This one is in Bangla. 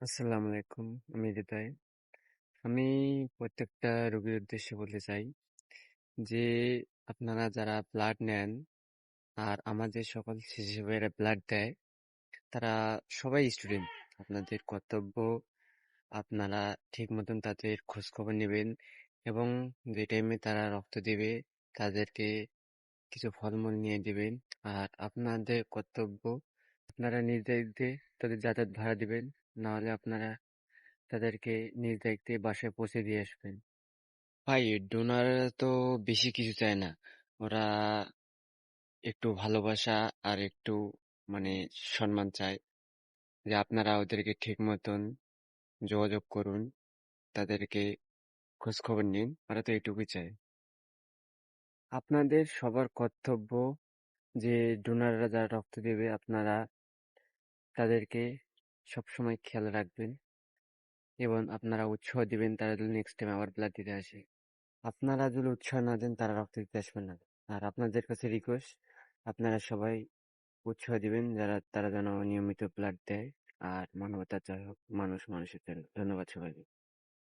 আসসালামু আলাইকুম। আমি হৃদয়। আমি প্রত্যেকটা রোগীর উদ্দেশ্যে বলতে চাই যে, আপনারা যারা ব্লাড নেন আর আমাদের সকল স্বেচ্ছাসেবীরা ব্লাড দেয়, তারা সবাই স্টুডেন্ট। আপনাদের কর্তব্য আপনারা ঠিক মতন তাদের খোঁজখবর নেবেন এবং যে টাইমে তারা রক্ত দেবে তাদেরকে কিছু ফলমূল নিয়ে দিবেন। আর আপনাদের কর্তব্য আপনারা নিজ দায়িত্বে তাদের যাতায়াত ভাড়া দিবেন। নাহলে আপনারা তাদেরকে নিজ দায়িত্বে বাসায় পৌঁছে দিয়ে আসবেন। ভাই, ডোনাররা তো বেশি কিছু চায় না। ওরা একটু ভালোবাসা আর একটু মানে সম্মান চায়, যে আপনারা ওদেরকে ঠিক মতন যোগাযোগ করুন, তাদেরকে খোঁজ খবর নিন। ওরা তো এটুকুই চায়। আপনাদের সবার কর্তব্য যে ডোনাররা যারা রক্ত দেবে আপনারা তাদেরকে সবসময় খেয়াল রাখবেন এবং আপনারা উৎসাহ দিবেন তারা যদি নেক্সট টাইম আবার ব্লাড দিতে আসে। আপনারা যদি উৎসাহ না দেন তারা রক্ত দিতে আসবে না। আর আপনাদের কাছে রিকোয়েস্ট, আপনারা সবাই উৎসাহ দিবেন তারা যেন নিয়মিত ব্লাড দেয় আর মানবতার জয় হোক, মানুষ মানুষের জন্য। ধন্যবাদ সবাইকে।